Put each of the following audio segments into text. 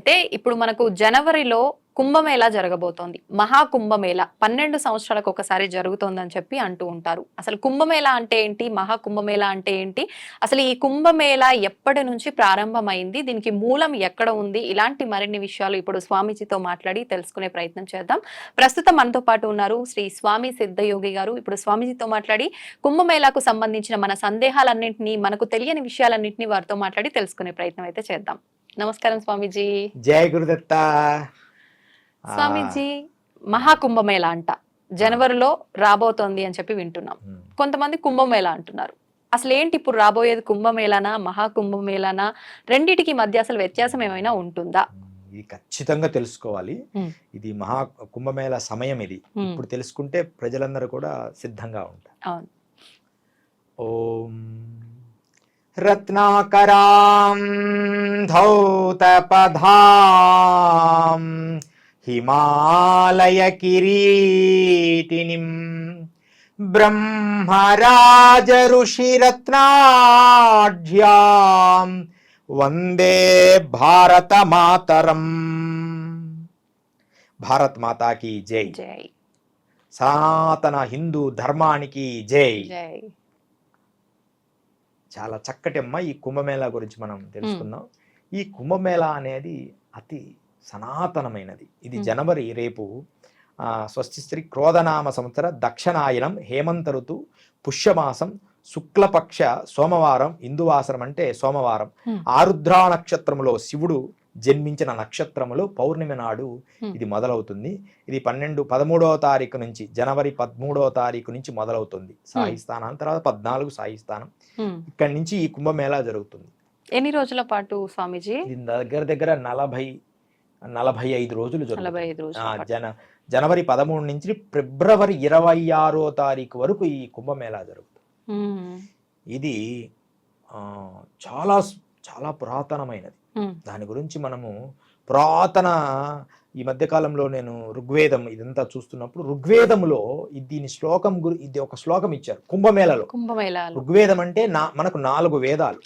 అయితే ఇప్పుడు మనకు జనవరిలో కుంభమేళా జరగబోతోంది. మహాకుంభమేళా 12 సంవత్సరాలకు ఒకసారి జరుగుతోందని చెప్పి అంటూ ఉంటారు. అసలు కుంభమేళా అంటే ఏంటి? మహాకుంభమేళా అంటే ఏంటి? అసలు ఈ కుంభమేళా ఎప్పటి నుంచి ప్రారంభమైంది? దీనికి మూలం ఎక్కడ ఉంది? ఇలాంటి మరిన్ని విషయాలు ఇప్పుడు స్వామీజీతో మాట్లాడి తెలుసుకునే ప్రయత్నం చేద్దాం. ప్రస్తుతం మనతో పాటు ఉన్నారు శ్రీ స్వామి సిద్ధయోగి గారు. ఇప్పుడు స్వామీజీతో మాట్లాడి కుంభమేళాకు సంబంధించిన మన సందేహాలన్నింటినీ, మనకు తెలియని విషయాలన్నింటినీ వారితో మాట్లాడి తెలుసుకునే ప్రయత్నం అయితే చేద్దాం. నమస్కారం స్వామీజీ. జయ గురుదత్త. స్వామీజీ, మహాకుంభమేళా అంట జనవరిలో రాబోతోంది అని చెప్పి వింటున్నాం. కొంతమంది కుంభమేళా అంటున్నారు. అసలు ఏంటి ఇప్పుడు రాబోయేది? కుంభమేళానా, మహాకుంభమేళానా? రెండిటికి మధ్య అసలు వ్యత్యాసం ఏమైనా ఉంటుందా? ఇది ఖచ్చితంగా తెలుసుకోవాలి. ఇది మహా కుంభమేళా సమయం. ఇది ఇప్పుడు తెలుసుకుంటే ప్రజలందరూ కూడా సిద్ధంగా ఉంటారు. అవును. ఓం రత్నాకరాం ధౌతపధాం హిమాలయ కిరీటినిం బ్రహ్మరాజ ఋషిరత్నాఢ్యాం వందే భారత మాతరం. భారత్ మాతాకి జై. జై. సనాతన హిందూ ధర్మానికి జై. జై. చాలా చక్కటి అమ్మ. ఈ కుంభమేళా గురించి మనం తెలుసుకుందాం. ఈ కుంభమేళా అనేది అతి సనాతనమైనది. ఇది జనవరి రేపు స్వస్తి శ్రీ క్రోధనామ సంవత్సర దక్షిణాయనం హేమంత ఋతు పుష్యమాసం శుక్లపక్ష సోమవారం, హిందువాసరం అంటే సోమవారం, ఆరుద్రా నక్షత్రములో శివుడు జన్మించిన నక్షత్రములో పౌర్ణమి నాడు ఇది మొదలవుతుంది. ఇది 13వ తారీఖు నుంచి, జనవరి 13వ తారీఖు నుంచి మొదలవుతుంది సాయి స్థానం. తర్వాత 14 సాయి స్థానం. ఇక్కడి నుంచి ఈ కుంభమేళా జరుగుతుంది. ఎన్ని రోజుల పాటు స్వామీజీ? ఇది దగ్గర దగ్గర 45 రోజులు జరుగుతుంది. జనవరి 13 నుంచి ఫిబ్రవరి 26వ తారీఖు వరకు ఈ కుంభమేళా జరుగుతుంది. ఇది చాలా చాలా పురాతనమైనది. దాని గురించి మనము ఈ మధ్యకాలంలో నేను ఋగ్వేదం ఇదంతా చూస్తున్నప్పుడు ఋగ్వేదంలో దీని శ్లోకం ఇది ఒక శ్లోకం ఇచ్చారు కుంభమేళలో. ఋగ్వేదం అంటే మనకు 4 వేదాలు: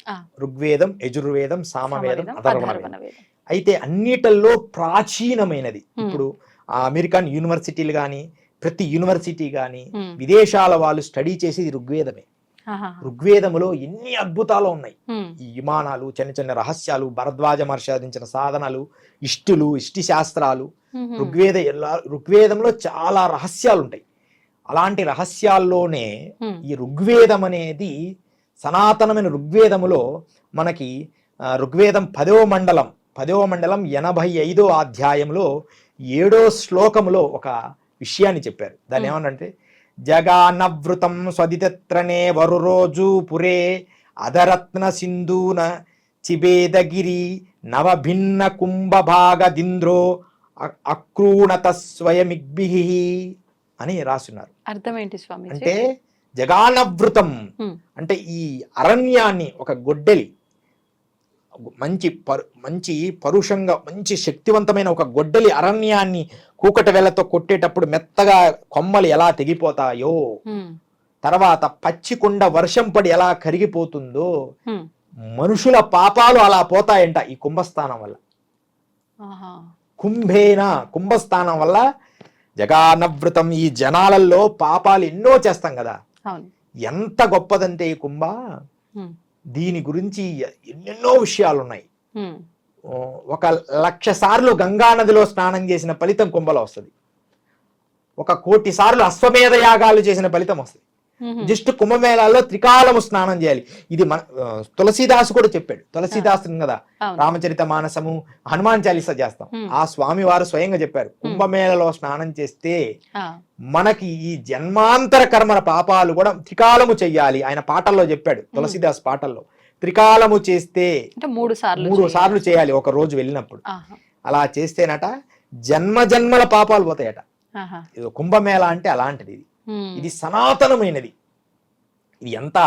ఋగ్వేదం, యజుర్వేదం, సామవేదం, అథర్వణ వేదం. అయితే అన్నిటల్లో ప్రాచీనమైనది. ఇప్పుడు అమెరికన్ యూనివర్సిటీలు కానీ, ప్రతి యూనివర్సిటీ కానీ, విదేశాల వాళ్ళు స్టడీ చేసేది ఋగ్వేదమే. ఋగ్వేదములో ఎన్ని అద్భుతాలు ఉన్నాయి. ఈ విమానాలు, చిన్న చిన్న రహస్యాలు, భరద్వాజ మహర్షి సాధించిన సాధనలు, ఇష్టి శాస్త్రాలు, ఋగ్వేదంలో చాలా రహస్యాలు ఉంటాయి. అలాంటి రహస్యాల్లోనే ఈ ఋగ్వేదం అనేది సనాతనమైన ఋగ్వేదములో మనకి ఋగ్వేదం 10వ మండలం 85వ అధ్యాయంలో 7వ శ్లోకములో ఒక విషయాన్ని చెప్పారు. దాన్ని ఏమనంటే, జగానవృతం స్వదిత్రనే వరురోజు పురే అధరత్న సింధూన చిబేదగిరి నవభిన్న కుంభభాగదింద్రో అక్రూణత స్వయమిగ్భిః అని రాస్తున్నారు. అర్థం ఏంటి స్వామి? అంటే జగానవృతం అంటే ఈ అరణ్యాన్ని ఒక గొడ్డలి, మంచి పరుషంగా మంచి శక్తివంతమైన ఒక గొడ్డలి అరణ్యాన్ని కూకటి వేళ్లతో కొట్టేటప్పుడు మెత్తగా కొమ్మలు ఎలా తెగిపోతాయో, తర్వాత పచ్చికొండ వర్షం పడి ఎలా కరిగిపోతుందో, మనుషుల పాపాలు అలా పోతాయంట ఈ కుంభస్థానం వల్ల. కుంభస్థానం వల్ల జగానవృతం. ఈ జనాలలో పాపాలు ఎన్నో చేస్తాం కదా, ఎంత గొప్పదంటే ఈ కుంభ. దీని గురించి ఎన్నెన్నో విషయాలు ఉన్నాయి. 1,00,000 సార్లు గంగా నదిలో స్నానం చేసిన ఫలితం కుంభలో వస్తుంది. 1,00,00,000 సార్లు అశ్వమేధ యాగాలు చేసిన ఫలితం వస్తుంది. జస్ట్ కుంభమేళాలో త్రికాలము స్నానం చేయాలి. ఇది మన తులసీదాసు కూడా చెప్పాడు. తులసీదాసు కదా రామచరిత మానసము, హనుమాన్ చాలీసా చేస్తాం. ఆ స్వామి వారు స్వయంగా చెప్పారు, కుంభమేళలో స్నానం చేస్తే మనకి ఈ జన్మాంతర కర్మల పాపాలు కూడా త్రికాలము చెయ్యాలి. ఆయన పాటల్లో చెప్పాడు, తులసీదాస్ పాటల్లో. త్రికాలము చేస్తే 3 సార్లు చేయాలి ఒక రోజు వెళ్ళినప్పుడు. అలా చేస్తేనట జన్మల పాపాలు పోతాయట. కుంభమేళా అంటే అలాంటిది. ఇది సనాతనమైనది. ఇది ఎంత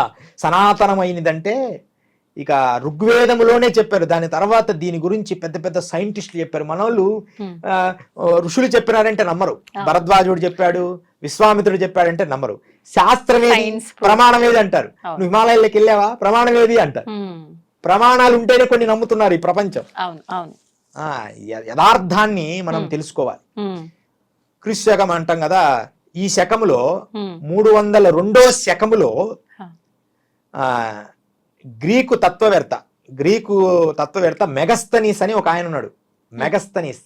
సనాతనమైనదంటే ఇక ఋగ్వేదములోనే చెప్పారు. దాని తర్వాత దీని గురించి పెద్ద పెద్ద సైంటిస్టులు చెప్పారు. మనోళ్ళు ఋషులు చెప్పినారంటే నమ్మరు. భరద్వాజుడు చెప్పాడు, విశ్వామిత్రుడు చెప్పాడంటే నమ్మరు. శాస్త్రమేది, ప్రమాణమేది అంటారు. నువ్వు హిమాలయాల్లోకి వెళ్ళావా, ప్రమాణమేది అంటారు. ప్రమాణాలు ఉంటేనే కొన్ని నమ్ముతున్నారు ఈ ప్రపంచం. యథార్థాన్ని మనం తెలుసుకోవాలి. క్రీస్తు శకం అంటాం కదా, ఈ శకములో 302వ శకములో గ్రీకు తత్వవేత్త మెగస్తనీస్ అని ఒక ఆయన ఉన్నాడు. మెగస్తనీస్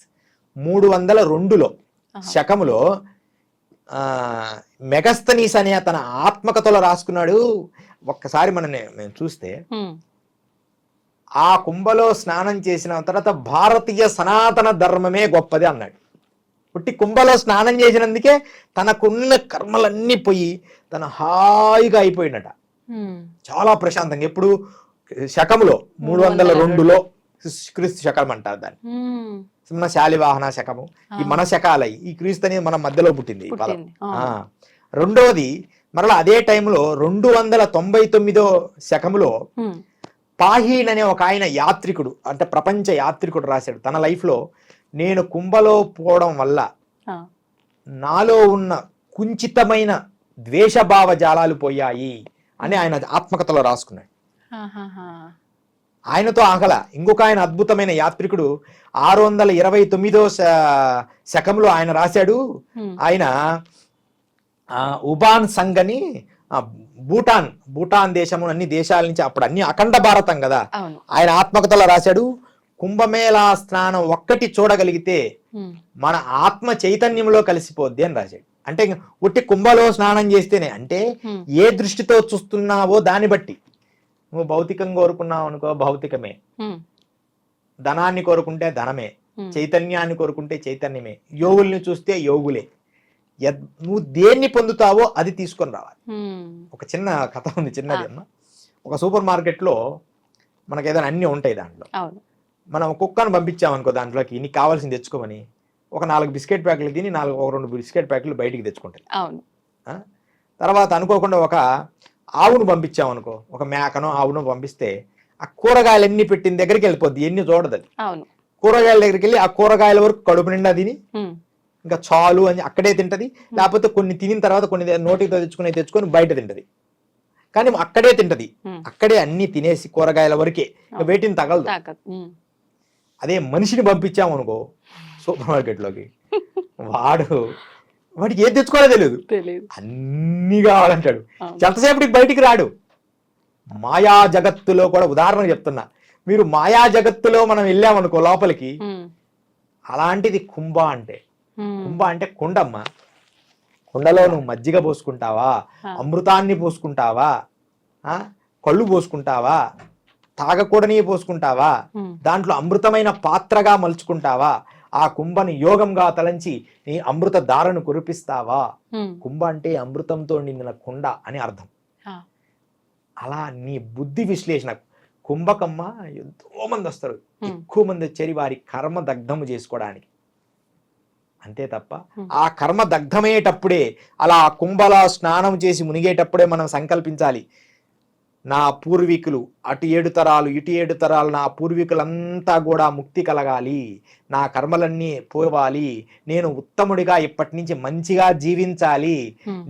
302లో శకములో మెగస్తనీస్ అనే తన ఆత్మకథలో రాసుకున్నాడు. ఒక్కసారి మేము చూస్తే, ఆ కుంభలో స్నానం చేసిన తర్వాత భారతీయ సనాతన ధర్మమే గొప్పది అన్నాడు. పుట్టి కుంభలో స్నానం చేసినందుకే తనకున్న కర్మలన్నీ పోయి తన హాయిగా అయిపోయినట, చాలా ప్రశాంతంగా. ఎప్పుడు శకములో 302లో క్రీస్తు శకం అంటారు దాన్ని. మన శాలివాహన శకము, ఈ మన శకాలయ్యి, ఈ క్రీస్తు అనేది మన మధ్యలో పుట్టింది ఈ పదం. రెండవది మరలా అదే టైంలో 299వ శకములో పాహీన్ అనే ఒక ఆయన యాత్రికుడు, అంటే ప్రపంచ యాత్రికుడు రాశాడు తన లైఫ్ లో, నేను కుంభలో పోవడం వల్ల నాలో ఉన్న కుంచితమైన ద్వేషభావ జాలాలు పోయాయి అని ఆయన ఆత్మకథలో రాసుకున్నాడు. ఆయనతో ఆగల ఇంకొక ఆయన అద్భుతమైన యాత్రికుడు 629వ శకంలో ఆయన రాశాడు. ఆయన ఉబాన్ సంఘ్ అని భూటాన్ దేశము, అన్ని దేశాల నుంచి, అప్పుడు అన్ని అఖండ భారతం కదా, ఆయన ఆత్మకథలో రాశాడు, కుంభమేళా స్నానం ఒక్కటి చూడగలిగితే మన ఆత్మ చైతన్యంలో కలిసిపోద్ది అని రాశాడు. అంటే ఉట్టి కుంభలో స్నానం చేస్తేనే, అంటే ఏ దృష్టితో చూస్తున్నావో దాన్ని బట్టి. నువ్వు భౌతికంగా కోరుకున్నావు అనుకో, భౌతికమే. ధనాన్ని కోరుకుంటే ధనమే, చైతన్యాన్ని కోరుకుంటే చైతన్యమే, యోగుల్ని చూస్తే యోగులే. నువ్వు దేన్ని పొందుతావో అది తీసుకొని రావాలి. ఒక చిన్న కథ ఉంది, చిన్నది అన్న. ఒక సూపర్ మార్కెట్లో మనకు ఏదైనా అన్ని ఉంటాయి, దాంట్లో మనం కుక్కను పంపించామనుకో, దాంట్లోకి నీకు కావాల్సింది తెచ్చుకోమని, ఒక 4 బిస్కెట్ ప్యాకెట్లు తిని 2 బిస్కెట్ ప్యాకెట్లు బయటికి తెచ్చుకుంటాయి. తర్వాత అనుకోకుండా ఒక ఆవును పంపించామనుకో, ఒక మేకనో ఆవును పంపిస్తే ఆ కూరగాయలన్నీ పెట్టిన దగ్గరికి వెళ్ళిపోద్ది, ఎన్ని చూడదు అది. కూరగాయల దగ్గరికి వెళ్ళి ఆ కూరగాయల వరకు కడుపు నిండా తిని ఇంకా చాలు అని అక్కడే తింటది. లేకపోతే కొన్ని తినిన తర్వాత కొన్ని నోటితో తెచ్చుకొని బయట తింటది. కానీ అక్కడే తింటది, అక్కడే అన్ని తినేసి కూరగాయల వరకే, ఇంకా వేటిని తగలదు. అదే మనిషిని పంపించామనుకో సూపర్ మార్కెట్లోకి, వాడికి ఏది తెచ్చుకోవాలో తెలియదు, అన్ని కావాలంటాడు. ఎంతసేపటికి బయటికి రాడు. మాయా జగత్తులో కూడా ఉదాహరణ చెప్తున్నా, మీరు మాయా జగత్తులో మనం వెళ్ళామనుకో లోపలికి, అలాంటిది కుంభ అంటే. కుంభ అంటే కుండమ్మ. కుండలో నువ్వు మజ్జిగ పోసుకుంటావా, అమృతాన్ని పోసుకుంటావా, కళ్ళు పోసుకుంటావా, తాగకూడని పోసుకుంటావా, దాంట్లో అమృతమైన పాత్రగా మలుచుకుంటావా, ఆ కుంభని యోగంగా తలంచి నీ అమృత ధారను కురిపిస్తావా. కుంభ అంటే అమృతంతో నిండిన కుండ అని అర్థం. అలా నీ బుద్ధి విశ్లేషణ. కుంభకమ్మ ఎంతో మంది వస్తారు, ఎక్కువ మంది వచ్చేది వారి కర్మ దగ్ధము చేసుకోవడానికి. అంతే తప్ప ఆ కర్మ దగ్ధమయ్యేటప్పుడే, అలా కుంభలా స్నానం చేసి మునిగేటప్పుడే మనం సంకల్పించాలి, నా పూర్వీకులు అటు 7 తరాలు ఇటు 7 తరాలు, నా పూర్వీకులంతా కూడా ముక్తి కలగాలి, నా కర్మలన్నీ పోవాలి, నేను ఉత్తముడిగా ఇప్పటి నుంచి మంచిగా జీవించాలి,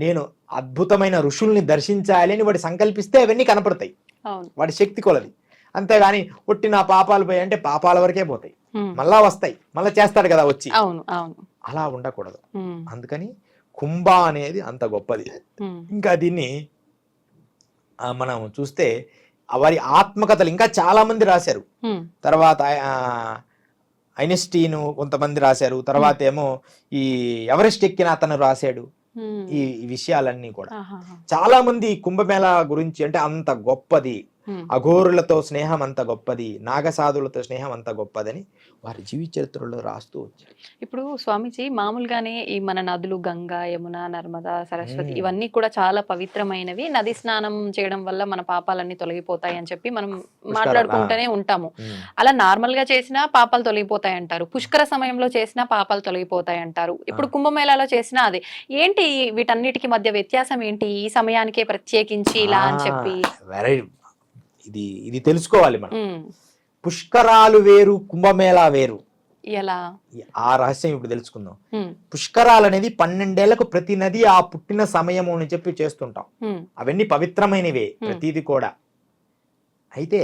నేను అద్భుతమైన ఋషుల్ని దర్శించాలి అని వాడు సంకల్పిస్తే అవన్నీ కనపడతాయి, వాడి శక్తి కొలది. అంతేగాని ఒట్టి నా పాపాలు పోయి అంటే పాపాల వరకే పోతాయి, మళ్ళా వస్తాయి, మళ్ళా చేస్తాడు కదా వచ్చి. అలా ఉండకూడదు. అందుకని కుంభ అనేది అంత గొప్పది. ఇంకా దీన్ని మనం చూస్తే వారి ఆత్మకథలు ఇంకా చాలా మంది రాశారు. తర్వాత ఐన్స్టీన్ కొంతమంది రాశారు. తర్వాత ఏమో ఈ ఎవరెస్ట్ ఎక్కిన అతను రాశాడు. ఈ విషయాలన్నీ కూడా చాలా మంది కుంభమేళా గురించి, అంటే అంత గొప్పది, అఘోరులతో స్నేహం అంత గొప్పది, నాగసాధులతో స్నేహం అంత గొప్పదని వారి జీవిత చరిత్రలో రాస్తూ వచ్చారు. ఇప్పుడు స్వామీజీ, మామూలుగానే ఈ మన నదులు గంగా, యమున, నర్మదా, సరస్వతి ఇవన్నీ కూడా చాలా పవిత్రమైనవి. నది స్నానం చేయడం వల్ల మన పాపాలన్నీ తొలగిపోతాయి అని చెప్పి మనం మాట్లాడుకుంటూనే ఉంటాము. అలా నార్మల్ గా చేసినా పాపాలు తొలగిపోతాయి అంటారు, పుష్కర సమయంలో చేసినా పాపాలు తొలగిపోతాయి అంటారు. ఇప్పుడు కుంభమేళాలో చేసినా అదే. ఏంటి వీటన్నిటికి మధ్య వ్యత్యాసం ఏంటి? ఈ సమయానికే ప్రత్యేకించి ఇలా అని చెప్పి ఇది తెలుసుకోవాలి మనం. పుష్కరాలు వేరు, కుంభమేళా వేరు. ఎలా? ఆ రహస్యం ఇప్పుడు తెలుసుకుందాం. పుష్కరాలు అనేది 12 ఏళ్లకు ప్రతి నది ఆ పుట్టిన సమయము అని చెప్పి చేస్తుంటాం. అవన్నీ పవిత్రమైనవే ప్రతిది కూడా. అయితే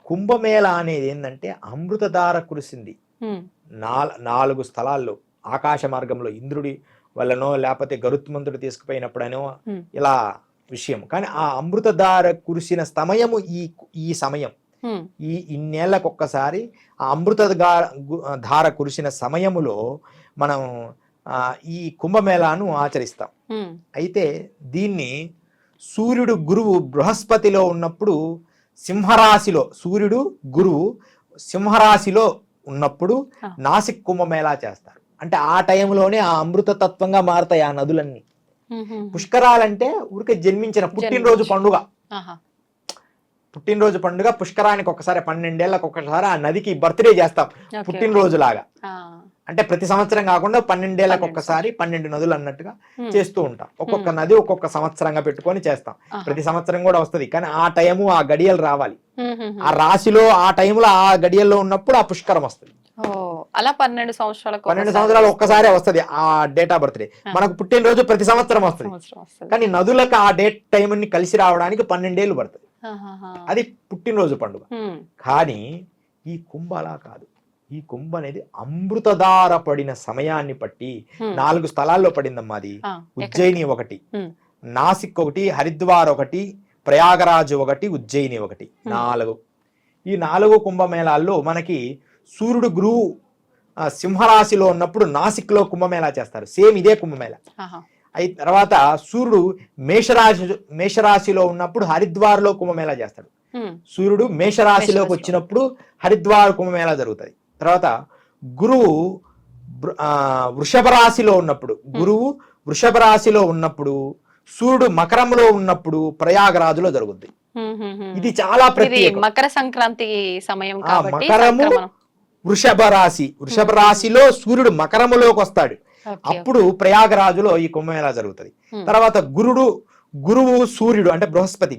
కుంభమేళ అనేది ఏంటంటే అమృతధార కురిసింది నాలుగు స్థలాల్లో, ఆకాశ మార్గంలో ఇంద్రుడి వల్లనో లేకపోతే గరుత్మంతుడు తీసుకుపోయినప్పుడనో ఇలా విషయం. కానీ ఆ అమృతధార కురిసిన సమయము ఈ సమయం, ఈ ఇన్నేళ్లకు ఒక్కసారి ఆ అమృత ధార కురిసిన సమయములో మనం ఈ కుంభమేళాను ఆచరిస్తాం. అయితే దీన్ని సూర్యుడు గురువు బృహస్పతిలో ఉన్నప్పుడు సింహరాశిలో, సూర్యుడు గురువు సింహరాశిలో ఉన్నప్పుడు నాసిక్ కుంభమేళా చేస్తారు. అంటే ఆ టైంలోనే ఆ అమృత తత్వంగా మారతాయి ఆ నదులన్నీ. పుష్కరాలంటే ఊరికే జన్మించిన పుట్టినరోజు పండుగ, పుట్టినరోజు పండుగ. పుష్కరానికి ఒకసారి 12 ఏళ్ళకి ఒకసారి ఆ నదికి బర్త్డే చేస్తాం పుట్టినరోజు లాగా. అంటే ప్రతి సంవత్సరం కాకుండా 12 ఏళ్ళకి ఒక్కసారి 12 నదులు అన్నట్టుగా చేస్తూ ఉంటాం. ఒక్కొక్క నది ఒక్కొక్క సంవత్సరంగా పెట్టుకొని చేస్తాం. ప్రతి సంవత్సరం కూడా వస్తుంది, కానీ ఆ టైము ఆ గడియలు రావాలి. ఆ రాశిలో ఆ టైంలో ఆ గడియల్లో ఉన్నప్పుడు ఆ పుష్కరం వస్తుంది. అలా 12 సంవత్సరాలు ఒక్కసారి వస్తుంది ఆ డేట్ ఆఫ్ బర్త్డే. మనకు పుట్టినరోజు ప్రతి సంవత్సరం వస్తుంది, కానీ నదులకు ఆ డేట్ టైం ని కలిసి రావడానికి 12 ఏళ్ళు పడుతుంది. అది పుట్టినరోజు పండుగ. కానీ ఈ కుంభ అలా కాదు. ఈ కుంభ అనేది అమృతధార పడిన సమయాన్ని బట్టి 4 స్థలాల్లో పడిందమ్మా. అది ఉజ్జయిని ఒకటి, నాసిక్ ఒకటి, హరిద్వార్ ఒకటి, ప్రయాగరాజు ఒకటి, ఉజ్జయిని ఒకటి, 4. ఈ 4 కుంభమేళాల్లో మనకి సూర్యుడు గురువు సింహరాశిలో ఉన్నప్పుడు నాసిక్ లో కుంభమేళా చేస్తారు. సేమ్ ఇదే కుంభమేళా. అయితే తర్వాత సూర్యుడు మేషరాశిలో ఉన్నప్పుడు హరిద్వార్ లో కుంభమేళా చేస్తాడు. సూర్యుడు మేషరాశిలోకి వచ్చినప్పుడు హరిద్వార్ కుంభమేళా జరుగుతుంది. తర్వాత గురువు వృషభ రాశిలో ఉన్నప్పుడు సూర్యుడు మకరంలో ఉన్నప్పుడు ప్రయాగరాజులో జరుగుద్ది. ఇది చాలా ప్రత్యేకం. మకర సంక్రాంతి సమయం, మకరము వృషభ రాశిలో సూర్యుడు మకరములోకి వస్తాడు. అప్పుడు ప్రయాగరాజులో ఈ కుంభమేళా జరుగుతుంది. తర్వాత గురువు సూర్యుడు అంటే బృహస్పతి,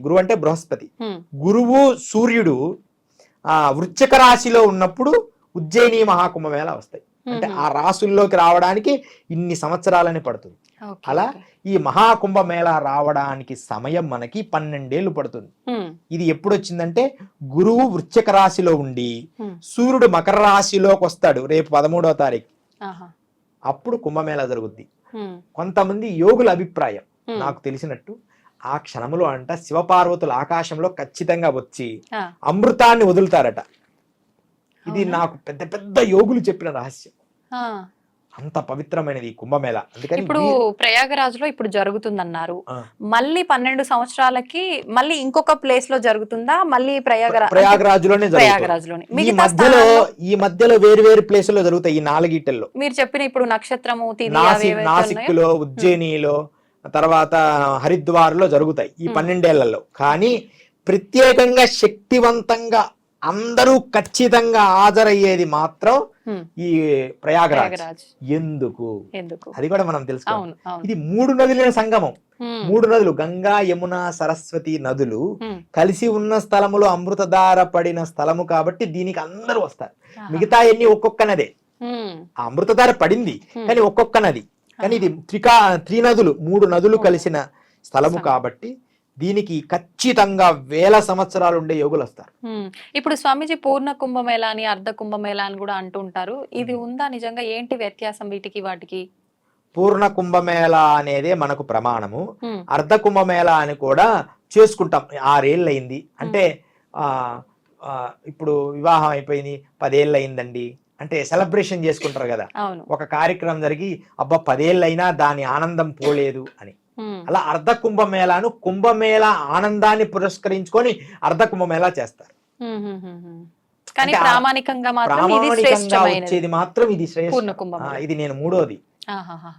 గురువు సూర్యుడు వృశ్చిక రాశిలో ఉన్నప్పుడు ఉజ్జయిని మహాకుంభమేళా వస్తాయి. అంటే ఆ రాసుల్లోకి రావడానికి ఇన్ని సంవత్సరాలని పడుతుంది. అలా ఈ మహాకుంభమేళా రావడానికి సమయం మనకి 12 ఏళ్ళు పడుతుంది. ఇది ఎప్పుడు వచ్చిందంటే గురువు వృశ్చిక రాశిలో ఉండి సూర్యుడు మకర రాశిలోకి వస్తాడు రేపు 13వ తారీఖు. అప్పుడు కుంభమేళా జరుగుద్ది. కొంతమంది యోగుల అభిప్రాయం నాకు తెలిసినట్టు ఆ క్షణంలో అంట శివపార్వతులు ఆకాశంలో ఖచ్చితంగా వచ్చి అమృతాన్ని వదులుతారట. ఇది నాకు పెద్ద పెద్ద యోగులు చెప్పిన రహస్యం. అంత పవిత్రమైనది కుంభమేళా. అందుకని ఇప్పుడు ప్రయాగరాజులో ఇప్పుడు జరుగుతుందన్నారు, మళ్ళీ 12 సంవత్సరాలకి మళ్ళీ ఇంకొక ప్లేస్ లో జరుగుతుందా? మళ్ళీ ప్రయాగరాజులోనే ఈ మధ్యలో వేరు వేరు ప్లేస్ లో జరుగుతాయి. ఈ 4 మీరు చెప్పిన ఇప్పుడు నక్షత్రము నాసిక్ లో, ఉజ్జయినిలో, తర్వాత హరిద్వార్ లో జరుగుతాయి ఈ 12 ఏళ్లలో. కానీ ప్రత్యేకంగా శక్తివంతంగా అందరూ ఖచ్చితంగా హాజరయ్యేది మాత్రం ఈ ప్రయాగరాజ్. ఎందుకు అది కూడా మనం తెలుసుకోవాలి. ఇది 3 నదుల సంగమం. 3 నదులు గంగా, యమున, సరస్వతి నదులు కలిసి ఉన్న స్థలములో అమృతధార పడిన స్థలము కాబట్టి దీనికి అందరూ వస్తారు. మిగతా ఎన్ని ఒక్కొక్క నదే. ఆ అమృతధార పడింది కానీ ఒక్కొక్క నది. కానీ ఇది త్రినదులు, 3 నదులు కలిసిన స్థలము కాబట్టి దీనికి ఖచ్చితంగా 1000 సంవత్సరాలు ఉండే యోగులు వస్తారు. ఇప్పుడు స్వామీజీ పూర్ణ కుంభమేళా అని, అర్ధ కుంభమేళా అని కూడా అంటుంటారు. ఇది ఉందా నిజంగా? ఏంటి వ్యత్యాసం వీటికి వాటికి? పూర్ణ కుంభమేళా అనేదే మనకు ప్రమాణము. అర్ధ కుంభమేళా అని కూడా చేసుకుంటాం. 6 ఏళ్ళు అయింది అంటే ఇప్పుడు వివాహం అయిపోయింది 10 ఏళ్ళు అయిందండి అంటే సెలబ్రేషన్ చేసుకుంటారు కదా. ఒక కార్యక్రమం జరిగి అబ్బా 10 ఏళ్ళు అయినా దాని ఆనందం పోలేదు అని. అలా అర్ధ కుంభమేళాను కుంభమేళా ఆనందాన్ని పురస్కరించుకొని అర్ధ కుంభమేళా చేస్తారు. కానీ ప్రామాణికంగా వచ్చేది మాత్రం ఇది శ్రేష్ఠ. ఇది నేను 3వది.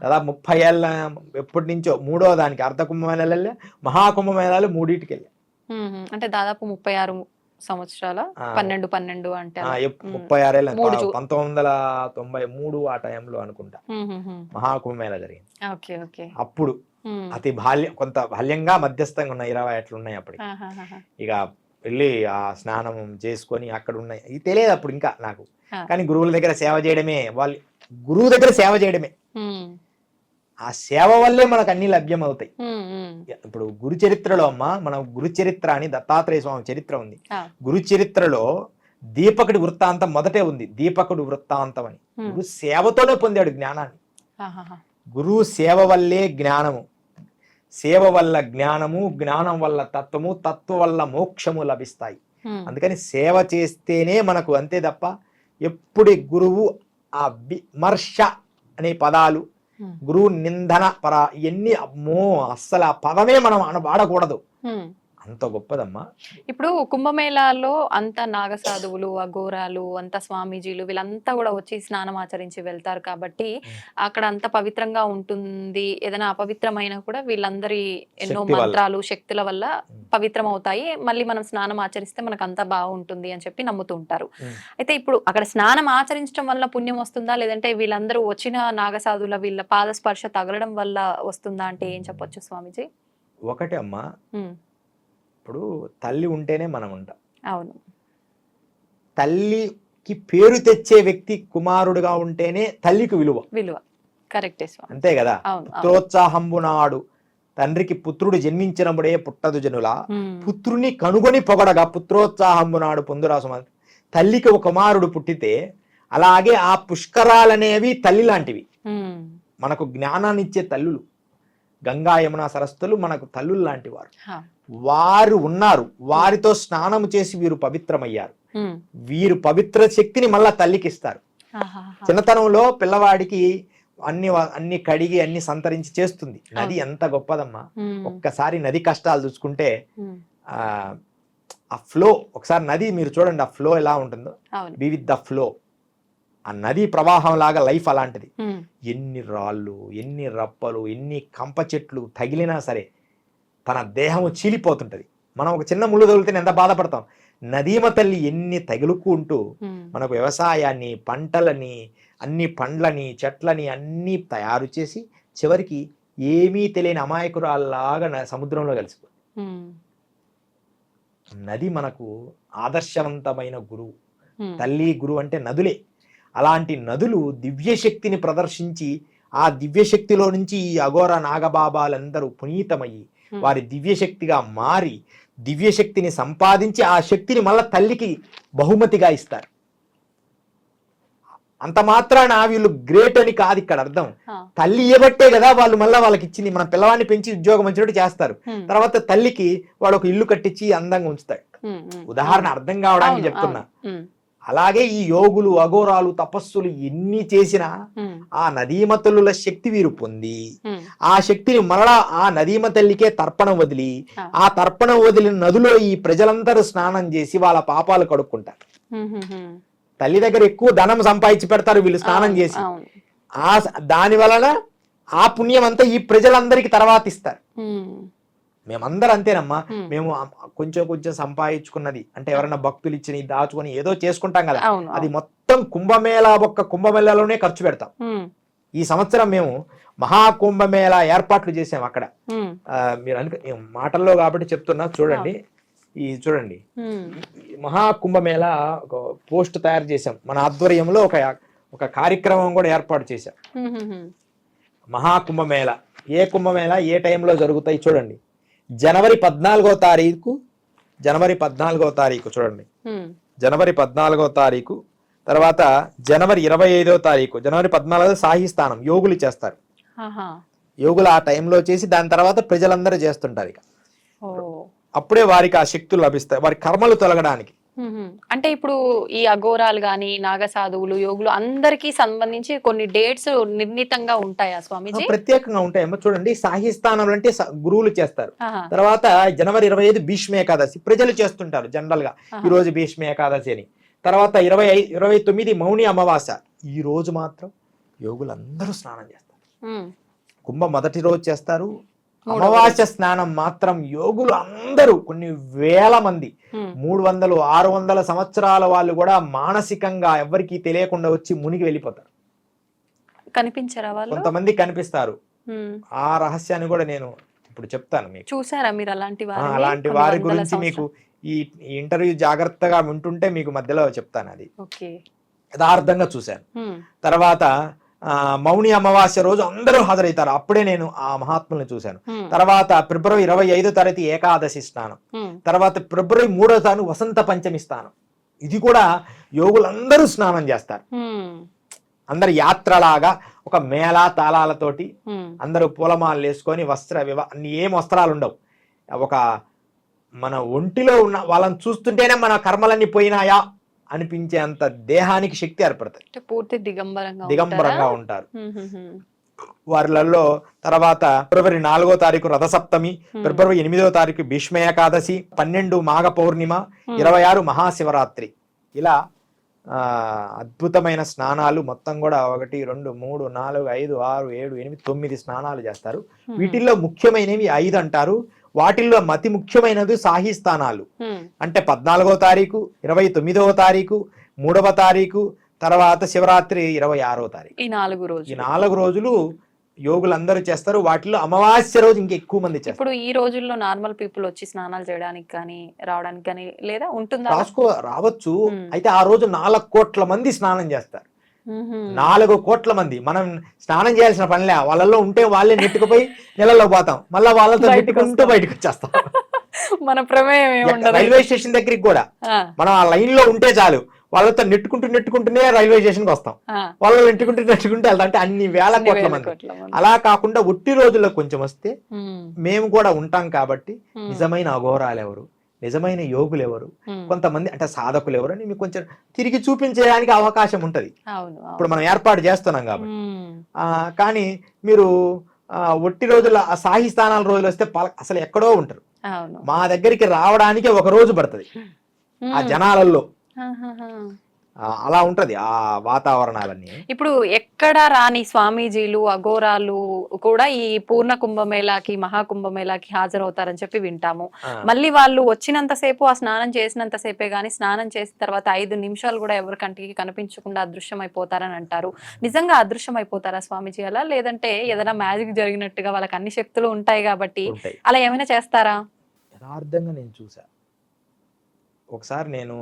దాదాపు 30 ఏళ్ళ ఎప్పటి నుంచో 3వ దానికి అర్ధ కుంభమేళాలు, మహాకుంభమేళాలు 3టికి వెళ్ళా. అంటే దాదాపు 36 సంవత్సరాల 12 అంటే 36 ఏళ్ళ 1993 ఆ టైంలో అనుకుంటా మహాకుంభమేళా జరిగింది. అప్పుడు అతి కొంత బాల్యంగా మధ్యస్థంగా ఉన్నాయి 20 ఏట్లు ఉన్నాయి అప్పటికి. ఇక వెళ్ళి ఆ స్నానం చేసుకొని అక్కడ ఉన్నాయి. ఇది తెలియదు అప్పుడు ఇంకా నాకు. కానీ గురువుల దగ్గర సేవ చేయడమే, గురువు దగ్గర సేవ చేయడమే. ఆ సేవ వల్లే మనకు అన్ని లభ్యం అవుతాయి. ఉమ్, ఉమ్. ఇప్పుడు గురు చరిత్రలో అమ్మ, మనం గురు చరిత్ర అని దత్తాత్రేయ స్వామి చరిత్ర ఉంది. ఆ, గురు చరిత్రలో దీపకుడి వృత్తాంతం మొదటే ఉంది, దీపకుడు వృత్తాంతం అని. ఉమ్. గురు సేవతోనే పొందాడు జ్ఞానాన్ని. ఆహాహా. గురువు సేవ వల్లే జ్ఞానము, సేవ వల్ల జ్ఞానము, జ్ఞానం వల్ల తత్వము, తత్వ వల్ల మోక్షము లభిస్తాయి. ఉమ్, అందుకని సేవ చేస్తేనే మనకు, అంతే తప్ప ఎప్పుడు గురువు ఆ విమర్శ అనే పదాలు, ఉమ్, గురువు నిందన ఇవన్నీ అమ్మో అస్సలు ఆ పదమే మనం వాడకూడదు. ఉమ్. అంత గొప్పదమ్మా. ఇప్పుడు కుంభమేళాలో అంత నాగసాధువులు, అఘోరాలు, అంత స్వామీజీలు వీళ్ళంతా కూడా వచ్చి స్నానం ఆచరించి వెళ్తారు కాబట్టి అక్కడ అంత పవిత్రంగా ఉంటుంది. ఏదైనా అపవిత్రమైన కూడా వీళ్ళందరి ఎన్నో శక్తి వల్ల. మంత్రాలు శక్తుల వల్ల పవిత్రం అవుతాయి. మళ్ళీ మనం స్నానం ఆచరిస్తే మనకు అంతా బాగుంటుంది అని చెప్పి నమ్ముతూ ఉంటారు. అయితే ఇప్పుడు అక్కడ స్నానం ఆచరించడం వల్ల పుణ్యం వస్తుందా, లేదంటే వీళ్ళందరూ వచ్చిన నాగసాధువుల వీళ్ళ పాదస్పర్శ తగలడం వల్ల వస్తుందా అంటే ఏం చెప్పొచ్చు స్వామీజీ? ఒకటే అమ్మా, ఉమ్, ఇప్పుడు తల్లి ఉంటేనే మనం ఉంటాం. అవును. తల్లికి పేరు తెచ్చే వ్యక్తి కుమారుడుగా ఉంటేనే తల్లికి విలువ. విలువ కరెక్టే స్వామి. అంతే కదా. అవును, అవును. పుత్రోత్సాహంబునాడు తండ్రికి పుత్రుడు జన్మించినప్పుడే పుట్టదు జనుల, ఉమ్, పుత్రుని కనుగొని పొగడగా పుత్రోత్సాహంబునాడు పొందురాసు. తల్లికి ఒక కుమారుడు పుట్టితే అలాగే ఆ పుష్కరాలనేవి తల్లి లాంటివి. ఉమ్, మనకు జ్ఞానాన్ని ఇచ్చే తల్లులు, గంగా యమున సరస్సులు మనకు తల్లులు లాంటి వారు. హా, వారు ఉన్నారు, వారితో స్నానము చేసి వీరు పవిత్రమయ్యారు. ఉమ్, వీరు పవిత్ర శక్తిని మళ్ళా తల్లికి ఇస్తారు. ఆహాహా. చిన్నతనంలో పిల్లవాడికి అన్ని కడిగి అన్ని సంతరించి చేస్తుంది. నది ఎంత గొప్పదమ్మా. ఉమ్, ఒక్కసారి నది కష్టాలు చూసుకుంటే ఉమ్, ఆ ఫ్లో, ఒకసారి నది మీరు చూడండి, ఆ ఫ్లో ఎలా ఉంటుందో. అవును. Be with the flow. ఆ నది ప్రవాహం లాగా లైఫ్ అలాంటిది. ఉమ్, ఎన్ని రాళ్ళు, ఎన్ని రప్పలు, ఎన్ని కంప చెట్లు తగిలినా సరే తన దేహము చీలిపోతుంటది. మనం ఒక చిన్న ముళ్ళు తగిలితే ఎంత బాధపడతాం. నదీమ తల్లి ఎన్ని తగులుకుంటూ ఉమ్, మనకు వ్యవసాయాన్ని, పంటలని, అన్ని పండ్లని, చెట్లని అన్నీ తయారు చేసి చివరికి ఏమీ తెలియని అమాయకురాల్లాగా సముద్రంలో కలిసిపోతుంది. ఉమ్, నది మనకు ఆదర్శవంతమైన గురువు. ఉమ్, తల్లి గురువు అంటే నదులే. అలాంటి నదులు దివ్యశక్తిని ప్రదర్శించి ఆ దివ్యశక్తిలో నుంచి ఈ అఘోర నాగబాబాలందరూ పునీతమయ్యి వారి దివ్యశక్తిగా మారి దివ్యశక్తిని సంపాదించి ఆ శక్తిని మళ్ళా తల్లికి బహుమతిగా ఇస్తారు. అంత మాత్రాన వీళ్ళు గ్రేట్ అని కాదు ఇక్కడ అర్థం. ఆ, తల్లి ఇవ్వబట్టే కదా వాళ్ళు మళ్ళీ వాళ్ళకి ఇచ్చింది. మన పిల్లవాడిని పెంచి ఉద్యోగం వచ్చినట్టు చేస్తారు. ఉమ్, తర్వాత తల్లికి వాడు ఒక ఇల్లు కట్టించి అందంగా ఉంచుతాడు. ఉమ్, ఉమ్, ఉదాహరణ అర్థం కావడానికి అవును, చెప్తున్నా. అవును. ఉమ్, అలాగే ఈ యోగులు, అఘోరాలు, తపస్సులు ఎన్ని చేసినా ఉమ్, ఆ నదీమతల్లుల శక్తి వీరు పొంది ఉమ్, ఆ శక్తిని మరలా ఆ నదీమ తల్లికే తర్పణం వదిలి ఆ తర్పణం వదిలిన నదిలో ఈ ప్రజలందరూ స్నానం చేసి వాళ్ళ పాపాలు కడుక్కుంటారు. ఉమ్, ఉమ్, ఉమ్, తల్లి దగ్గర ఎక్కువ ధనం సంపాదించి పెడతారు వీళ్ళు స్నానం చేసి. అవును. దాని వలన ఆ పుణ్యం అంతా ఈ ప్రజలందరికీ తర్వాత ఇస్తారు. ఉమ్, మేమందరం అంతేనమ్మా. ఉమ్, మేము కొంచెం కొంచెం సంపాదించుకున్నది అంటే ఎవరైనా భక్తులు ఇచ్చి దాచుకొని ఏదో చేసుకుంటాం కదా, అవును, అది అవును. మొత్తం కుంభమేళాలోనే ఖర్చు పెడతాం. ఉమ్, ఈ సంవత్సరం మేము మహాకుంభమేళా ఏర్పాట్లు చేసాం అక్కడ. ఉమ్, మీరు మాటల్లో కాబట్టి చెప్తున్నా, చూడండి. చూడండి, ఉమ్, మహాకుంభమేళా ఒక పోస్ట్ తయారు చేసాం. మన ఆధ్వర్యంలో ఒక కార్యక్రమం కూడా ఏర్పాటు చేశాం. ఉమ్, ఉమ్, మహాకుంభమేళా ఏ కుంభమేళా ఏ టైంలో జరుగుతాయి చూడండి. జనవరి 14వ తారీఖు, జనవరి 14వ తారీఖు చూడండి. ఉమ్, జనవరి 14వ తారీఖు తర్వాత జనవరి 25వ తారీఖు. జనవరి 14 సాహి స్థానం యోగులు చేస్తారు. ఆహా. యోగులు ఆ టైంలో చేసి దాని తర్వాత ప్రజలందరూ చేస్తుంటారు. ఇక ఓ. అప్పుడే వారికి ఆ శక్తులు లభిస్తాయి, వారి కర్మలు తొలగడానికి. ఉమ్, ఉమ్. అంటే ఇప్పుడు ఈ అఘోరాలు గాని, నాగసాధువులు, యోగులు అందరికీ సంబంధించి కొన్ని డేట్స్ నిర్ణీతంగా ఉంటాయా స్వామీజీ? ప్రత్యేకంగా ఉంటాయమ్మా. చూడండి, సాహి స్థానం అంటే గురువులు చేస్తారు. ఆహా. తర్వాత జనవరి 25 భీష్మ ఏకాదశి ప్రజలు చేస్తుంటారు జనరల్ గా. ఈ రోజు భీష్మ ఏకాదశి అని. తర్వాత 29 మౌని అమావాస్య. ఈ రోజు మాత్రం యోగులందరూ స్నానం చేస్తారు. ఉమ్, కుంభ మొదటి రోజు చేస్తారు. అమావాస్య స్నానం మాత్రం యోగులు అందరూ కొన్ని వేల మంది, 300 600 సంవత్సరాల వాళ్ళు కూడా మానసికంగా ఎవరికి తెలియకుండా వచ్చి మునిగి వెళ్ళిపోతారు. కనిపించరా వాళ్ళు? కొంతమంది కనిపిస్తారు. ఉమ్, ఆ రహస్యాన్ని కూడా నేను ఇప్పుడు చెప్తాను మీకు. చూసారా మీరు అలాంటి వారిని? అలాంటి కొన్ని వారి వందల గురించి మీకు ఈ ఇంటర్వ్యూ జాగ్రత్తగా వింటుంటే మీకు మధ్యలో చెప్తాను. అది ఓకే. యథార్థంగా చూశాను. ఉమ్, తర్వాత మౌని అమావాస్య రోజు అందరూ హాజరవుతారు. అప్పుడే నేను ఆ మహాత్ముల్ని చూశాను. తర్వాత ఫిబ్రవరి 25వ తారీఖు ఏకాదశి స్నానం, తర్వాత ఫిబ్రవరి 3వ తారీఖు వసంత పంచమి స్నానం. ఇది కూడా యోగులందరూ స్నానం చేస్తారు. అందరు యాత్రలాగా ఒక మేళా తాళాలతోటి అందరూ పూలమాలలు వేసుకొని ఏం వస్త్రాలు ఉండవు. ఒక మన ఒంటిలో ఉన్న వాళ్ళని చూస్తుంటేనే మన కర్మలన్నీ పోయినాయా అనిపించేంత దేహానికి శక్తి ఏర్పడుతుంది. పూర్తి దిగంబరంగా ఉంటారు వారిలలో. తర్వాత ఫిబ్రవరి 4వ తారీఖు రథసప్తమి, ఫిబ్రవరి 8వ తారీఖు భీష్మ ఏకాదశి, 12 మాఘ పౌర్ణిమ, 26 మహాశివరాత్రి. ఇలా అద్భుతమైన స్నానాలు మొత్తం కూడా 1, 2, 3, 4, 5, 6, 7, 8, 9 స్నానాలు చేస్తారు. వీటిల్లో ముఖ్యమైనవి 5 అంటారు. వాటిల్లో అతి ముఖ్యమైనది సాహి స్థానాలు. అంటే 14వ తారీఖు, 29వ తారీఖు, 3వ తారీఖు, తర్వాత శివరాత్రి 26వ తారీఖు. ఈ 4 రోజులు యోగులందరూ చేస్తారు. వాటిలో అమావాస్య రోజు ఇంకా ఎక్కువ మంది చేస్తారు. ఇప్పుడు ఈ రోజుల్లో నార్మల్ పీపుల్ వచ్చి స్నానాలు చేయడానికి కానీ రావడానికి కానీ లేదా ఉంటుందా? రావచ్చు. అయితే ఆ రోజు 4 కోట్ల మంది స్నానం చేస్తారు. 4 కోట్ల మంది. మనం స్నానం చేయాల్సిన పనిలే, వాళ్ళల్లో ఉంటే వాళ్ళే నెట్టుకుపోయి నీళ్ళలో పోతాం, మళ్ళీ వాళ్ళతో నెట్టుకుంటూ బయటకు వచ్చేస్తాం. మన ప్రమేయం రైల్వే స్టేషన్ దగ్గరికి కూడా మనం ఆ లైన్ లో ఉంటే చాలు, వాళ్ళతో నెట్టుకుంటూనే రైల్వే స్టేషన్ కి వస్తాం. వాళ్ళు నెట్టుకుంటూ వెళ్తాం. అంటే అన్ని వేల కోట్ల మంది. అలా కాకుండా ఒట్టి రోజుల్లో కొంచెం వస్తే మేము కూడా ఉంటాం కాబట్టి నిజమైన అఘోరాలు ఎవరు, నిజమైన యోగులు ఎవరు, కొంతమంది అంటే సాధకులు ఎవరు అని మీకు కొంచెం తిరిగి చూపించడానికి అవకాశం ఉంటది. ఇప్పుడు మనం ఏర్పాటు చేస్తున్నాం కాబట్టి. కానీ మీరు ఒట్టి రోజుల్లో ఆ సాహి స్థానాల రోజులు వస్తే అసలు ఎక్కడో ఉంటారు. మా దగ్గరికి రావడానికి 1 రోజు పడుతుంది ఆ జనాలలో. అలా ఉంటది ఆ వాతావరణాలన్నీ. ఇప్పుడు ఎక్కడ రాని స్వామీజీలు అఘోరాలు కూడా ఈ పూర్ణ కుంభమేళాకి మహాకుంభమేళాకి హాజరవుతారని చెప్పి వింటాము. మళ్ళీ వాళ్ళు వచ్చినంతసేపు ఆ స్నానం చేసినంతసేపే గానీ స్నానం చేసిన తర్వాత 5 నిమిషాలు కూడా ఎవరి కంటికి కనిపించకుండా అదృశ్యం అయిపోతారని అంటారు. నిజంగా అదృశ్యం అయిపోతారా స్వామీజీ అలా, లేదంటే ఏదైనా మ్యాజిక్ జరిగినట్టుగా వాళ్ళకి అన్ని శక్తులు ఉంటాయి కాబట్టి అలా ఏమైనా చేస్తారా? యథార్థంగా నేను చూసా. ఒకసారి నేను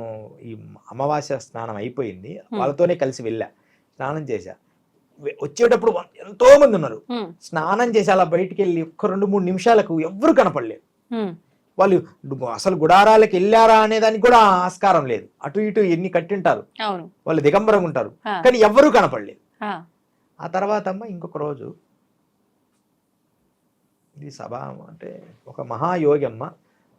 ఈ అమావాస్య స్నానం అయిపోయింది, వాళ్ళతోనే కలిసి వెళ్ళా, స్నానం చేశా. వచ్చేటప్పుడు ఎంతో మంది ఉన్నారు. స్నానం చేసి అలా బయటికి వెళ్ళి 1-2-3 నిమిషాలకు ఎవ్వరు కనపడలేదు. వాళ్ళు అసలు గుడారాలకు వెళ్ళారా అనే దానికి కూడా ఆస్కారం లేదు. అటు ఇటు ఎన్ని కట్టింటారు, వాళ్ళు దిగంబరంగా ఉంటారు, కానీ ఎవ్వరూ కనపడలేదు. ఆ తర్వాత ఇంకొక రోజు ఇది సభ అంటే ఒక మహాయోగి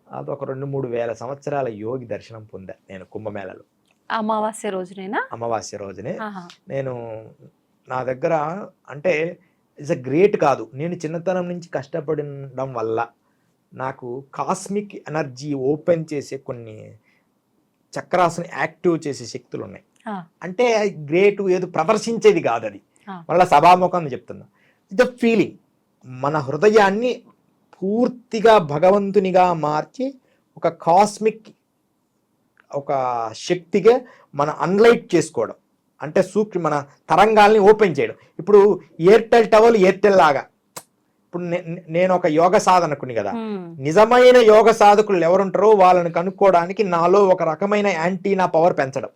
అది ఒక 2-3 వేల సంవత్సరాల యోగి దర్శనం పొందా నేను కుంభమేళలో. అమావాస్య రోజునే నేను నా దగ్గర అంటే ఇట్స్ అ గ్రేట్ కాదు, నేను చిన్నతనం నుంచి కష్టపడడం వల్ల నాకు కాస్మిక్ ఎనర్జీ ఓపెన్ చేసే కొన్ని చక్రాస్ని యాక్టివ్ చేసే శక్తులు ఉన్నాయి. అంటే గ్రేట్ ఏదో ప్రదర్శించేది కాదు, అది మళ్ళీ సభాముఖం చెప్తున్నా. It's a feeling. మన హృదయాన్ని పూర్తిగా భగవంతునిగా మార్చి ఒక కాస్మిక్ ఒక శక్తిగా మన అన్లైట్ చేసుకోవడం, అంటే మన తరంగాల్ని ఓపెన్ చేయడం. ఇప్పుడు ఎయిర్టెల్ టవర్ ఎయిర్టెల్ లాగా. ఇప్పుడు నేను ఒక యోగ సాధనకుని కదా, నిజమైన యోగ సాధకులు ఎవరుంటారో వాళ్ళని కనుక్కోవడానికి నాలో ఒక రకమైన యాంటీనా పవర్ పెంచడం,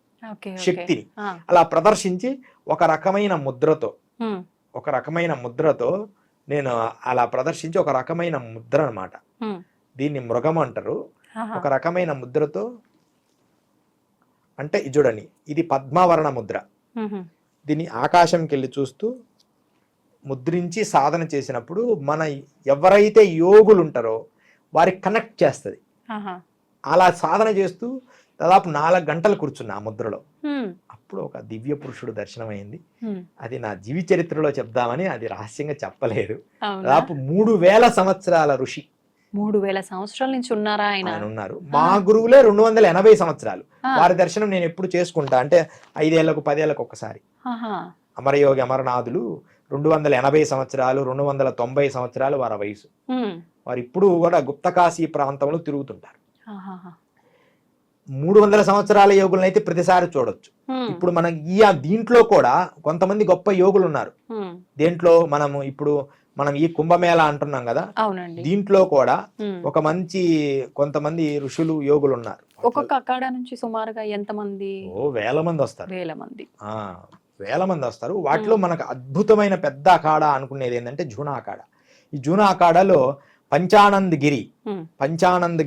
శక్తిని అలా ప్రదర్శించి ఒక రకమైన ముద్రతో నేను అలా ప్రదర్శించి ఒక రకమైన ముద్ర అన్నమాట. దీన్ని మృగం అంటారు. ఒక రకమైన ముద్రతో అంటే చూడండి, ఇది పద్మావరణ ముద్ర. దీన్ని ఆకాశంకి వెళ్ళి చూస్తూ ముద్రించి సాధన చేసినప్పుడు మన ఎవరైతే యోగులు ఉంటారో వారికి కనెక్ట్ చేస్తుంది. అలా సాధన చేస్తూ దాదాపు 4 గంటలు కూర్చున్నా ఆ ముద్రలో. అప్పుడు ఒక దివ్య పురుషుడు దర్శనం అయింది. అది నా జీవి చరిత్రలో చెప్దామని అది రహస్యంగా చెప్పలేదు. దాదాపు 3000 సంవత్సరాల ఋషి. 3000 సంవత్సరాల నుంచి ఉన్నారా ఆయన? ఉన్నారు. మా గురువులే 280 సంవత్సరాలు. వారి దర్శనం నేను ఎప్పుడు చేసుకుంటా అంటే 5 ఏళ్లకు 10 ఏళ్లకు ఒక్కసారి. అమరయోగి అమరనాథులు 280 సంవత్సరాలు 290 సంవత్సరాలు వారి వయసు. వారు ఇప్పుడు కూడా గుప్తకాశీ ప్రాంతంలో తిరుగుతుంటారు. 300 సంవత్సరాల యోగులను అయితే ప్రతిసారి చూడొచ్చు. ఇప్పుడు మనం దీంట్లో కూడా కొంతమంది గొప్ప యోగులు ఉన్నారు. దేంట్లో మనం ఈ కుంభమేళ అంటున్నాం కదా, దీంట్లో కూడా ఒక కొంతమంది ఋషులు యోగులు ఉన్నారు. ఒక్కొక్క అఖాడా నుంచి సుమారుగా ఎంతమంది? వేల మంది వస్తారు. వేల మంది వస్తారు. వాటిలో మనకు అద్భుతమైన పెద్ద అఖాడా అనుకునేది ఏంటంటే జూనా అఖాడా. ఈ జూనా అఖాడాలో పంచానంద్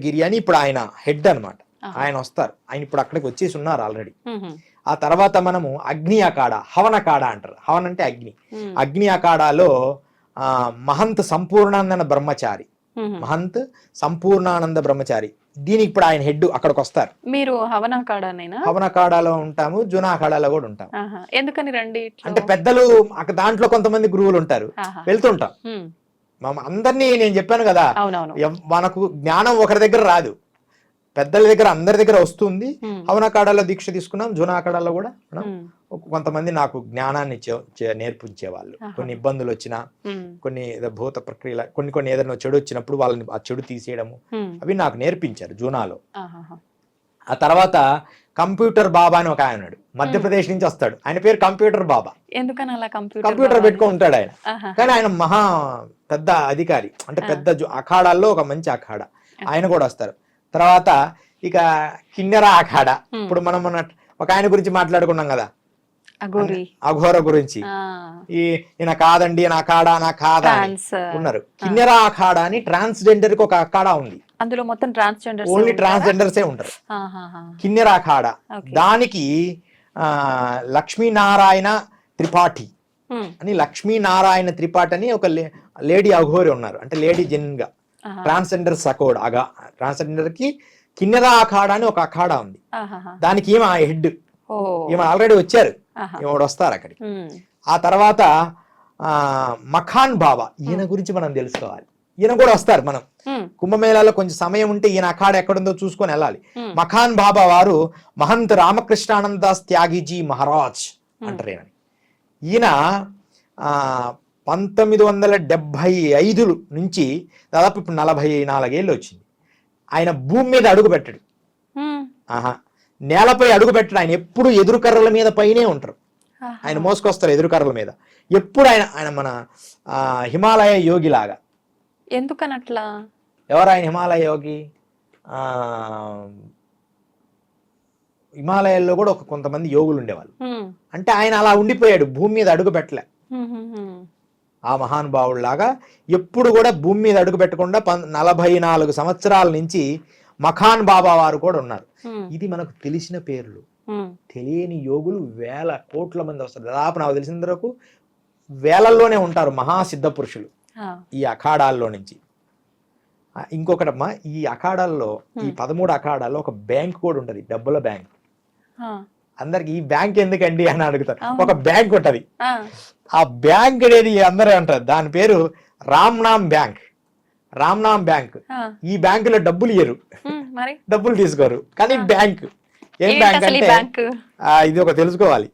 గిరి అని ఇప్పుడు ఆయన హెడ్ అన్నమాట. ఆయన వస్తారు. ఆయన ఇప్పుడు అక్కడికి వచ్చేసి ఉన్నారు ఆల్రెడీ. ఆ తర్వాత మనము అగ్ని అఖాడా, హవన్ అఖాడా అంటారు. హవన్ అంటే అగ్ని. అగ్ని అఖాడాలో మహంత్ సంపూర్ణానంద బ్రహ్మచారి దీనికి ఇప్పుడు ఆయన హెడ్ అక్కడికి వస్తారు. మీరు హవన్ అఖాడానేనా? హవన్ అఖాడాలో ఉంటాము, జూనా అఖాడాలో కూడా ఉంటాము. ఎందుకని రండి? అంటే పెద్దలు దాంట్లో కొంతమంది గురువులు ఉంటారు, వెళ్తుంటాం. అందరినీ నేను చెప్పాను కదా, మనకు జ్ఞానం ఒకరి దగ్గర రాదు, పెద్దల దగ్గర అందరి దగ్గర వస్తుంది. హవన్ అఖాడాలో దీక్ష తీసుకున్నాం, జూనా అఖాడాలో కూడా మనం కొంతమంది నాకు జ్ఞానాన్ని నేర్పించే వాళ్ళు. కొన్ని ఇబ్బందులు వచ్చినా, కొన్ని భూత ప్రక్రియల కొన్ని ఏదైనా చెడు వచ్చినప్పుడు వాళ్ళని ఆ చెడు తీసేయడము అవి నాకు నేర్పించారు జూనాలో. ఆ తర్వాత కంప్యూటర్ బాబా అని ఒక ఆయన ఉన్నాడు, మధ్యప్రదేశ్ నుంచి వస్తాడు. ఆయన పేరు కంప్యూటర్ బాబా. ఎందుకని అలా కంప్యూటర్ పెట్టుకొని ఉంటాడు ఆయన. కానీ ఆయన మహా పెద్ద అధికారి, అంటే పెద్ద అఖాడాల్లో ఒక మంచి అఖాడా. ఆయన కూడా వస్తారు. తర్వాత ఇక కిన్నెర అఖాడా. ఇప్పుడు మనం ఒక ఆయన గురించి మాట్లాడుకున్నాం కదా, అఘోర గురించి. ఈయన కాదండి నా అఖాడా నా కాదా ఉన్నారు. కిన్నెర అఖాడా అని ట్రాన్స్జెండర్ కి ఒక అఖాడా ఉంది. అందులో మొత్తం ట్రాన్స్జెండర్స్, ఓన్లీ ట్రాన్స్జెండర్సే ఉంటారు. కిన్నెర అఖాడా. దానికి లక్ష్మీనారాయణ త్రిపాఠి అని ఒక లేడీ అఘోరి ఉన్నారు. అంటే లేడీ జెన్ గా ట్రాన్స్జెండర్ సకోడ్ ట్రాన్స్జెండర్ కి కిన్నెర అఖాడా అని ఒక అఖాడా ఉంది. దానికి ఈమె హెడ్. ఈమె ఆల్రెడీ వచ్చారు, ఈమె వస్తారు అక్కడికి. ఆ తర్వాత మఖాన్ బాబా, ఈయన గురించి మనం తెలుసుకోవాలి. ఈయన కూడా వస్తారు. మనం కుంభమేళాలో కొంచెం సమయం ఉంటే ఈయన అఖాడా ఎక్కడుందో చూసుకొని వెళ్ళాలి. మఖాన్ బాబా వారు మహంత్ రామకృష్ణానందాస్ త్యాగిజీ మహారాజ్ అంటారు. ఈయన 1975 నుంచి దాదాపు ఇప్పుడు 44 ఏళ్ళు వచ్చింది. ఆయన భూమి మీద అడుగు పెట్టడు, నేలపై అడుగు పెట్టడు. ఆయన ఎప్పుడు ఎదురు కర్రల మీద పైనే ఉంటారు. ఆయన మోసుకొస్తారు ఎదురు కర్రల మీద. ఎప్పుడు ఆయన మన హిమాలయ యోగి లాగా. ఎందుకనట్లా? ఎవరు ఆయన హిమాలయ యోగి? హిమాలయాల్లో కూడా కొంతమంది యోగులు ఉండేవాళ్ళు. అంటే ఆయన అలా ఉండిపోయాడు, భూమి మీద అడుగు పెట్టలే. ఆ మహానుభావుల్లాగా ఎప్పుడు కూడా భూమి మీద అడుగు పెట్టకుండా 44 సంవత్సరాల నుంచి మఖాన్ బాబా వారు కూడా ఉన్నారు. ఇది మనకు తెలిసిన పేర్లు. తెలియని యోగులు వేల కోట్ల మంది వస్తారు. దాదాపు నాకు తెలిసిన వరకు వేలల్లోనే ఉంటారు మహాసిద్ధ పురుషులు ఈ అఖాడాల్లో నుంచి. ఇంకొకటమ్మా, ఈ అఖాడాల్లో, ఈ 13 అఖాడాల్లో ఒక బ్యాంక్ కూడా ఉంటది, డబ్బుల బ్యాంక్. అందరికి ఈ బ్యాంక్ ఎందుకండి అని అడుగుతారు. ఒక బ్యాంక్ ఉంటది. ఆ బ్యాంక్ అనేది అందరూ అంటారు, దాని పేరు రామ్నామ్ బ్యాంక్. ఈ బ్యాంకులో డబ్బులు ఇయ్యరు, డబ్బులు తీసుకోరు, కానీ బ్యాంక్. ఏం బ్యాంక్ అంటే ఇది ఒక తెలుసుకోవాలి.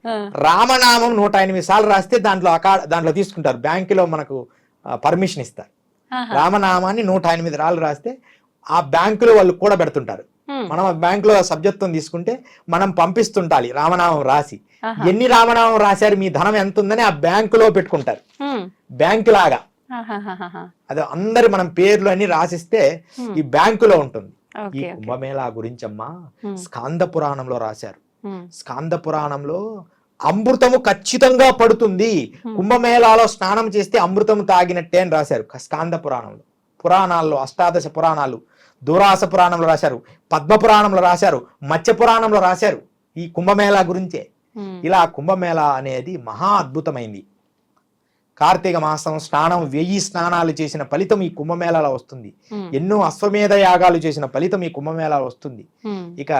రామనామం 108 సార్లు రాస్తే దాంట్లో తీసుకుంటారు. బ్యాంకులో మనకు పర్మిషన్ ఇస్తారు. రామనామాన్ని 108 సార్లు రాస్తే ఆ బ్యాంకులో వాళ్ళు కూడా పెడుతుంటారు. మనం ఆ బ్యాంకులో సభ్యత్వం తీసుకుంటే మనం పంపిస్తుంటాలి రామనామం రాసి. ఎన్ని రామనామం రాశారు, మీ ధనం ఎంత ఉందని ఆ బ్యాంకులో పెట్టుకుంటారు. బ్యాంకు లాగా అదే అందరు మనం పేర్లు అన్ని రాసిస్తే ఈ బ్యాంకులో ఉంటుంది. ఈ కుంభమేళా గురించమ్మా స్కాంద పురాణంలో రాశారు. స్కాంద పురాణంలో అమృతము ఖచ్చితంగా పడుతుంది, కుంభమేళాలో స్నానం చేస్తే అమృతము తాగినట్టే అని రాశారు స్కాంద పురాణంలో. పురాణాల్లో అష్టాదశ పురాణాలు, దూరాస పురాణంలో రాశారు, పద్మ పురాణంలో రాశారు, మత్స్య పురాణంలో రాశారు ఈ కుంభమేళా గురించే. ఇలా కుంభమేళా అనేది మహా అద్భుతమైంది. కార్తీక మాసం స్నానం 1000 స్నానాలు చేసిన ఫలితం ఈ కుంభమేళాలో వస్తుంది. ఎన్నో అశ్వమేధ యాగాలు చేసిన ఫలితం ఈ కుంభమేళాలో వస్తుంది. ఇక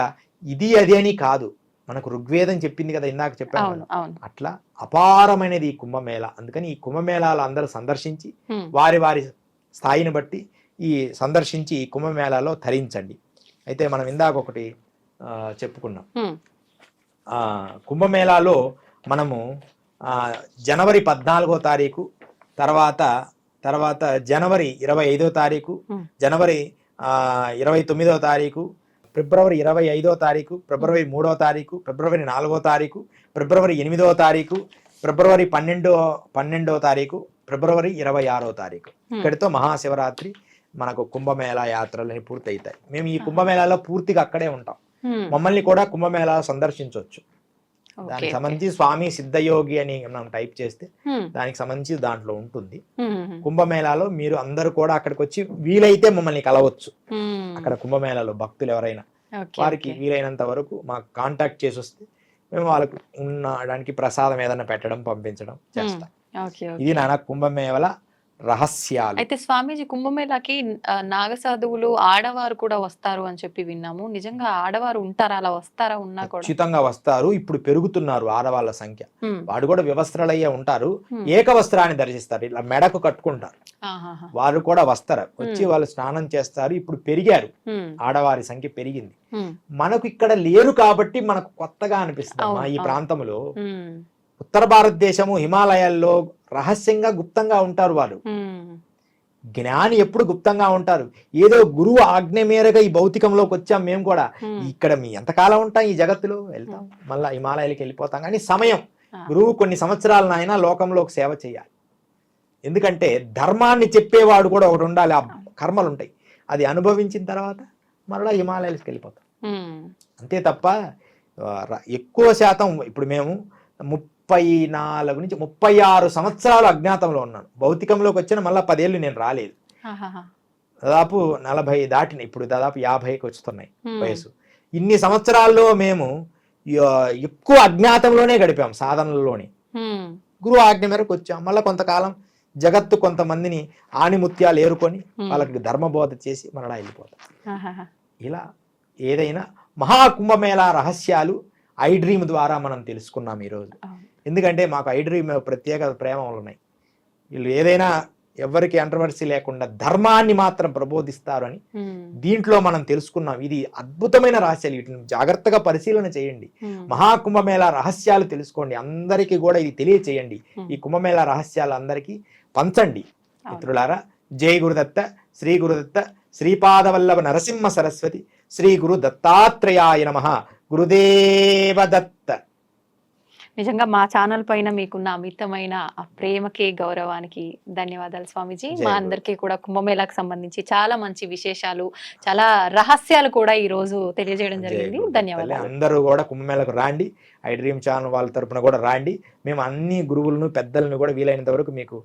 ఇది అది అని కాదు, మనకు ఋగ్వేదం చెప్పింది కదా, ఇందాక చెప్పాను. అట్లా అపారమైనది ఈ కుంభమేళా. అందుకని ఈ కుంభమేళాలు అందరూ సందర్శించి వారి వారి స్థాయిని బట్టి సందర్శించి ఈ కుంభమేళాలో ధరించండి. అయితే మనం ఇందాక ఒకటి చెప్పుకున్నాం. కుంభమేళాలో మనము జనవరి 14వ తారీఖు, తర్వాత జనవరి 25వ తారీఖు, జనవరి 29వ తారీఖు, ఫిబ్రవరి 25వ తారీఖు, ఫిబ్రవరి 3వ తారీఖు, ఫిబ్రవరి 4వ తారీఖు, ఫిబ్రవరి 8వ తారీఖు, ఫిబ్రవరి 12వ తారీఖు, ఫిబ్రవరి 26వ తారీఖు. ఇక్కడితో మహాశివరాత్రి మనకు కుంభమేళా యాత్రలని పూర్తయితాయి. మేము ఈ కుంభమేళాలో పూర్తిగా అక్కడే ఉంటాం. మమ్మల్ని కూడా కుంభమేళా సందర్శించవచ్చు. దానికి సంబంధించి స్వామి సిద్ధయోగి అని మనం టైప్ చేస్తే దానికి సంబంధించి దాంట్లో ఉంటుంది. కుంభమేళాలో మీరు అందరూ కూడా అక్కడికి వచ్చి వీలైతే మమ్మల్ని కలవచ్చు. అక్కడ కుంభమేళాలో భక్తులు ఎవరైనా వారికి వీలైనంత వరకు మాకు కాంటాక్ట్ చేసి వస్తే మేము వాళ్ళకు ఉండడానికి ప్రసాదం ఏదైనా పెట్టడం పంపించడం చేస్తాం. ఇది నాన్న కుంభమేళ రహస్యాలు. అయితే స్వామీజీ కుంభమేళాకి నాగసాధువులు ఆడవారు కూడా వస్తారు అని చెప్పి విన్నాము. నిజంగా ఆడవారు ఉంటారా? అలా వస్తారా? ఉన్నా కూడా ఖచ్చితంగా వస్తారు. ఇప్పుడు పెరుగుతున్నారు ఆడవాళ్ళ సంఖ్య. వాడు కూడా వివస్త్రలయ్యే ఉంటారు, ఏకవస్త్రాన్ని దర్శిస్తారు, ఇలా మెడకు కట్టుకుంటారు. వారు కూడా వస్తారు, వచ్చి వాళ్ళు స్నానం చేస్తారు. ఇప్పుడు పెరిగారు, ఆడవారి సంఖ్య పెరిగింది. మనకు ఇక్కడ లేరు కాబట్టి మనకు కొత్తగా అనిపిస్తుంది. ఈ ప్రాంతంలో ఉత్తర భారతదేశము హిమాలయాల్లో రహస్యంగా గుప్తంగా ఉంటారు వాళ్ళు. జ్ఞాని ఎప్పుడు గుప్తంగా ఉంటారు. ఏదో గురువు ఆజ్ఞ మేరగా ఈ భౌతికంలోకి వచ్చాం మేము కూడా. ఇక్కడ మీ ఎంతకాలం ఉంటాం ఈ జగత్తులో, వెళ్తాం మళ్ళా హిమాలయాలకి వెళ్ళిపోతాం. కానీ సమయం, గురువు కొన్ని సంవత్సరాలు నాయన లోకంలోకి సేవ చేయాలి. ఎందుకంటే ధర్మాన్ని చెప్పేవాడు కూడా ఒకటి ఉండాలి. ఆ కర్మలు ఉంటాయి, అది అనుభవించిన తర్వాత మరలా హిమాలయాలకి వెళ్ళిపోతాం. అంతే తప్ప ఎక్కువ శాతం ఇప్పుడు మేము 34 నుంచి 36 సంవత్సరాలు అజ్ఞాతంలో ఉన్నాను. భౌతికంలోకి వచ్చిన మళ్ళీ 10 ఏళ్ళు నేను రాలేదు. దాదాపు 40 దాటిన, ఇప్పుడు దాదాపు 50కి వస్తున్నాయి వయసు. ఇన్ని సంవత్సరాల్లో మేము ఎక్కువ అజ్ఞాతంలోనే గడిపాం, సాధనలోనే. గురువు ఆజ్ఞ మేరకు వచ్చాం. మళ్ళీ కొంతకాలం జగత్తు కొంతమందిని ఆణిముత్యాలు ఏరుకొని వాళ్ళకి ధర్మబోధ చేసి మరలా వెళ్ళిపోతాం. ఇలా ఏదైనా మహాకుంభమేళా రహస్యాలు ఐ డ్రీమ్ ద్వారా మనం తెలుసుకున్నాం ఈరోజు. ఎందుకంటే మాకు ఐ డ్రీమ్ ప్రత్యేక ప్రేమలు ఉన్నాయి. వీళ్ళు ఏదైనా ఎవరికి కంట్రవర్సీ లేకుండా ధర్మాన్ని మాత్రం ప్రబోధిస్తారు అని దీంట్లో మనం తెలుసుకున్నాం. ఇది అద్భుతమైన రహస్యాలు, వీటిని జాగ్రత్తగా పరిశీలన చేయండి. మహాకుంభమేళా రహస్యాలు తెలుసుకోండి, అందరికీ కూడా ఇది తెలియచేయండి. ఈ కుంభమేళా రహస్యాలు అందరికీ పంచండి మిత్రులారా. జై గురుదత్త, శ్రీ గురుదత్త, శ్రీపాదవల్లభ నరసింహ సరస్వతి, శ్రీ గురు దత్తాత్రేయాయ నమః. గురుదేవ దత్త. నిజంగా మా ఛానల్ పైన మీకున్న అమితమైన ఆ ప్రేమకి, గౌరవానికి ధన్యవాదాలు స్వామీజీ. మా అందరికీ కూడా కుంభమేళాకు సంబంధించి చాలా మంచి విశేషాలు, చాలా రహస్యాలు కూడా ఈ రోజు తెలియజేయడం జరిగింది. ధన్యవాదాలు. అందరూ కూడా కుంభమేళాకు రాండి, ఐ డ్రీమ్ ఛానల్ వాళ్ళ తరపున కూడా రాండి. మేము అన్ని గురువులను పెద్దలను కూడా వీలైనంత వరకు మీకు